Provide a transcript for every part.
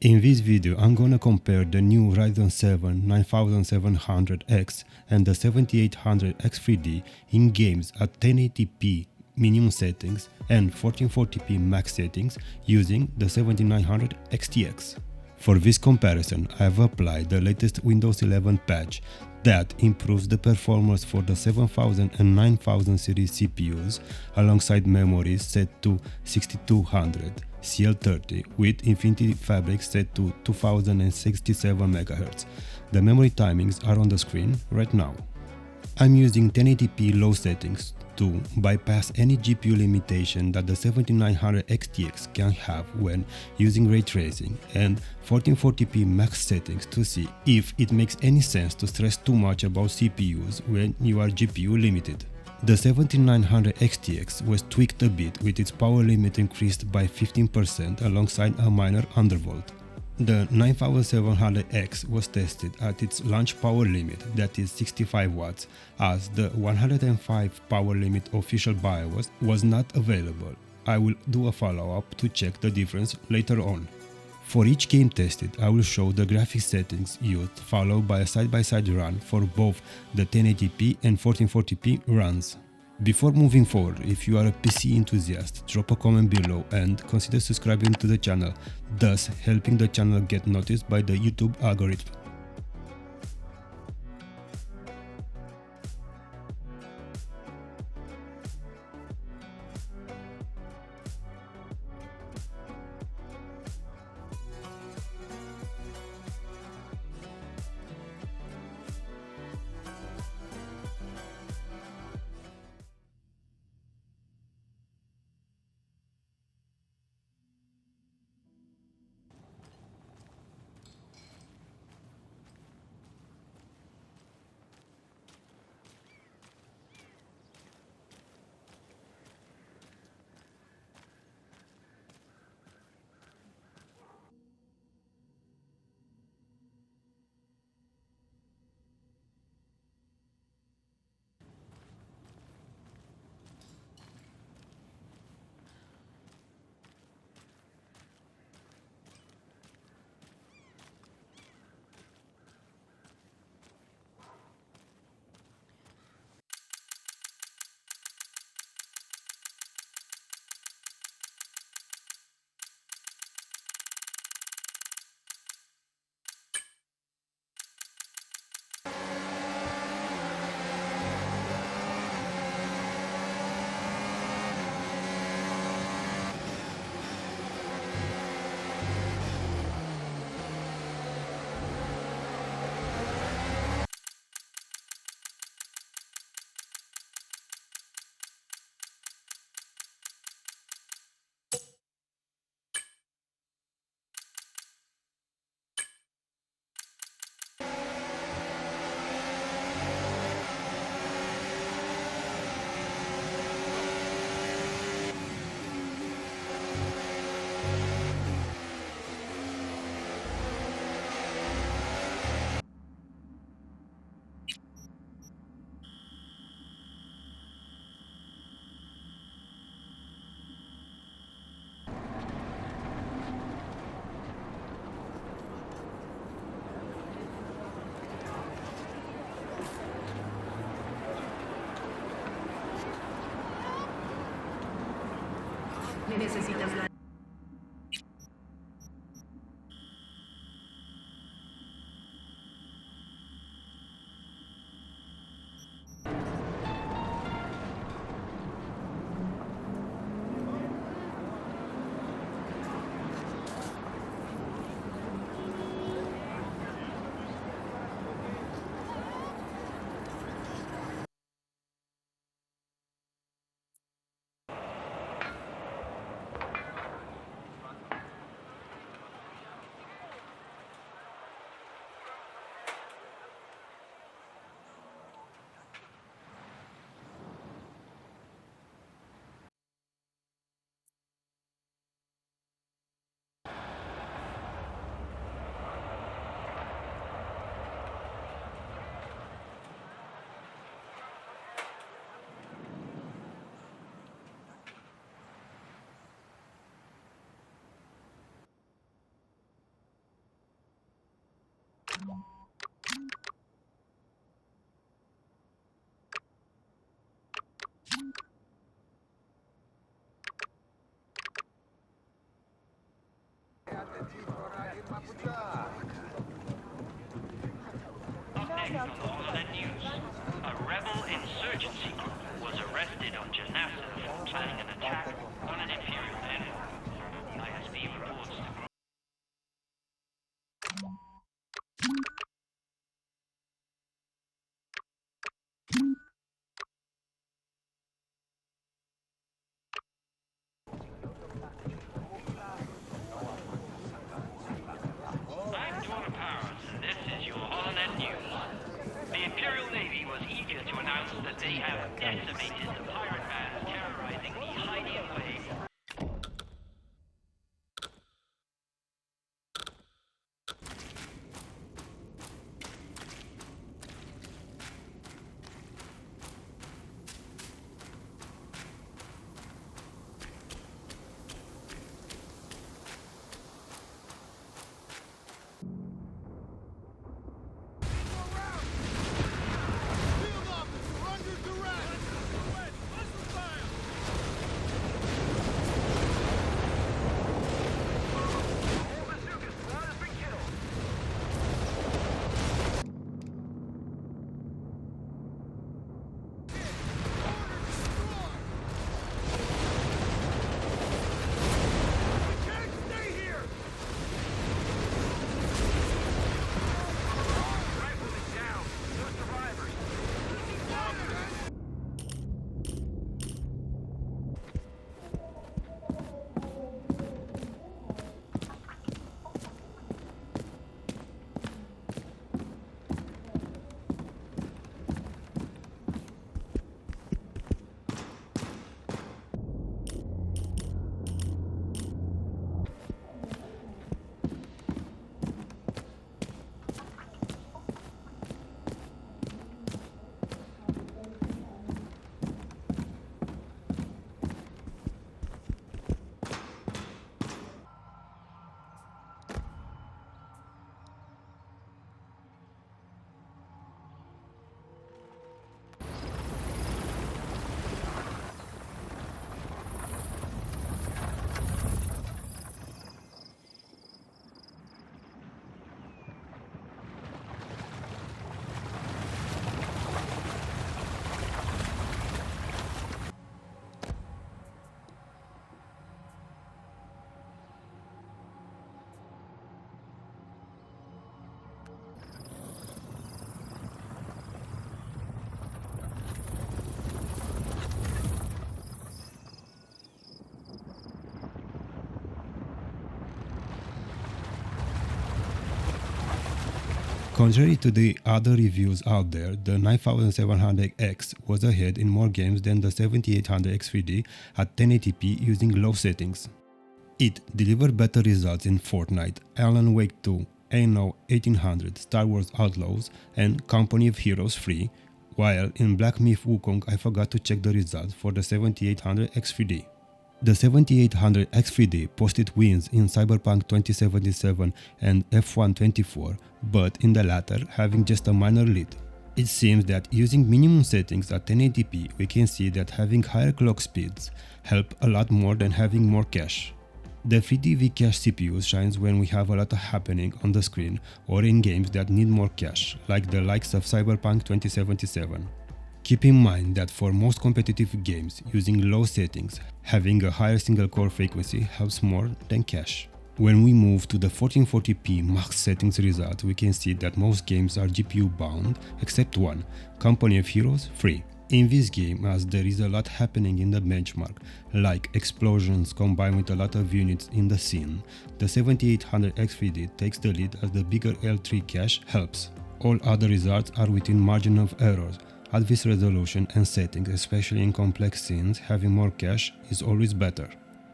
In this video, I'm gonna compare the new Ryzen 7 9700X and the 7800X3D in games at 1080p minimum settings and 1440p max settings using the 7900 XTX. For this comparison, I have applied the latest Windows 11 patch that improves the performance for the 7000 and 9000 series CPUs alongside memories set to 6200 CL30 with Infinity Fabric set to 2067 MHz. The memory timings are on the screen right now. I'm using 1080p low settings to bypass any GPU limitation that the 7900 XTX can have when using ray tracing, and 1440p max settings to see if it makes any sense to stress too much about CPUs when you are GPU limited. The 7900 XTX was tweaked a bit with its power limit increased by 15% alongside a minor undervolt. The 9700X was tested at its launch power limit, that is 65 watts, as the 105 power limit official BIOS was not available. I will do a follow-up to check the difference later on. For each game tested, I will show the graphics settings used, followed by a side-by-side run for both the 1080p and 1440p runs. Before moving forward, if you are a PC enthusiast, drop a comment below and consider subscribing to the channel, thus helping the channel get noticed by the YouTube algorithm. Necesitas la... Next on the Holland news, a rebel insurgency group was arrested on Janassa for planning an attack on an Imperial navy. ISB reports the group. I'm Dwarf Powers, and this is your Holland news. The Imperial Navy was eager to announce that they have decimated the pirate bands terrorizing the Hydian Way. Contrary to the other reviews out there, the 9700X was ahead in more games than the 7800X3D at 1080p using low settings. It delivered better results in Fortnite, Alan Wake 2, Anno 1800, Star Wars Outlaws, and Company of Heroes 3, while in Black Myth Wukong I forgot to check the results for the 7800X3D. The 7800X3D posted wins in Cyberpunk 2077 and F1 24, but in the latter having just a minor lead. It seems that using minimum settings at 1080p we can see that having higher clock speeds help a lot more than having more cache. The 3D V-Cache CPU shines when we have a lot happening on the screen or in games that need more cache, like the likes of Cyberpunk 2077. Keep in mind that for most competitive games, using low settings, having a higher single core frequency helps more than cache. When we move to the 1440p max settings result, we can see that most games are GPU bound except one, Company of Heroes 3. In this game, as there is a lot happening in the benchmark, like explosions combined with a lot of units in the scene, the 7800X3D takes the lead as the bigger L3 cache helps. All other results are within margin of errors. At this resolution and settings, especially in complex scenes, having more cache is always better.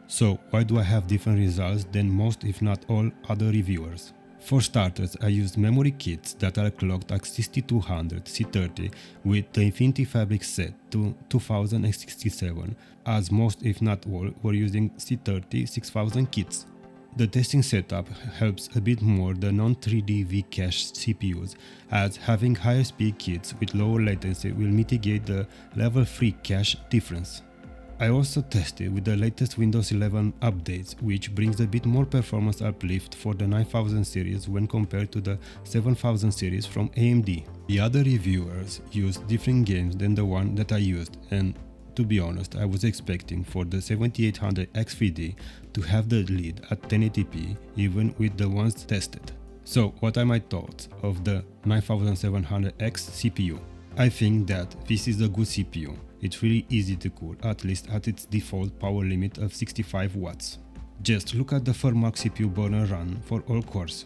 So why do I have different results than most if not all other reviewers? For starters, I used memory kits that are clocked at 6200 C30 with the Infinity Fabric set to 2067, as most if not all were using C30 6000 kits. The testing setup helps a bit more the non-3D V-cache CPUs, as having higher speed kits with lower latency will mitigate the level 3 cache difference. I also tested with the latest Windows 11 updates, which brings a bit more performance uplift for the 9000 series when compared to the 7000 series from AMD. The other reviewers used different games than the one that I used, and to be honest, I was expecting for the 7800 X3D to have the lead at 1080p even with the ones tested. So what are my thoughts of the 9700X CPU? I think that this is a good CPU. It's really easy to cool, at least at its default power limit of 65 watts. Just look at the Fortnite CPU burn and run for all cores.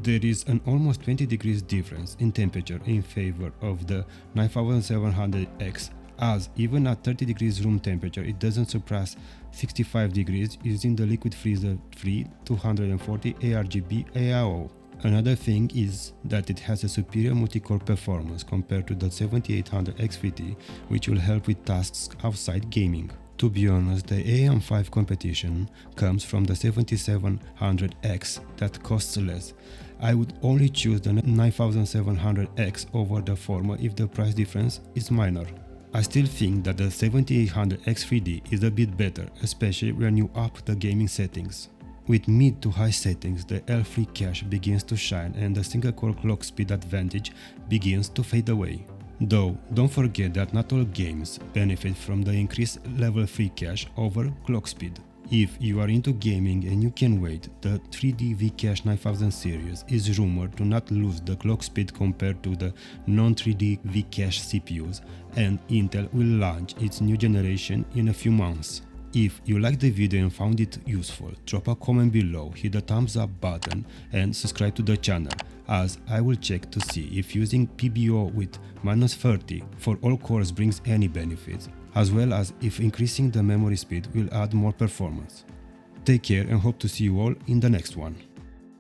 There is an almost 20 degrees difference in temperature in favor of the 9700X, as even at 30 degrees room temperature it doesn't surpass 65 degrees using the liquid freezer free 240 ARGB AIO. Another thing is that it has a superior multi-core performance compared to the 7800 X3D, which will help with tasks outside gaming. To be honest, the AM5 competition comes from the 7700X that costs less. I would only choose the 9700X over the former if the price difference is minor. I still think that the 7800 X3D is a bit better, especially when you up the gaming settings. With mid to high settings, the L3 cache begins to shine and the single core clock speed advantage begins to fade away. Though, don't forget that not all games benefit from the increased level 3 cache over clock speed. If you are into gaming and you can wait, the 3D V-Cache 9000 series is rumored to not lose the clock speed compared to the non-3D V-Cache CPUs, and Intel will launch its new generation in a few months. If you liked the video and found it useful, drop a comment below, hit the thumbs up button and subscribe to the channel, as I will check to see if using PBO with -30 for all cores brings any benefits, as well as if increasing the memory speed will add more performance. Take care and hope to see you all in the next one.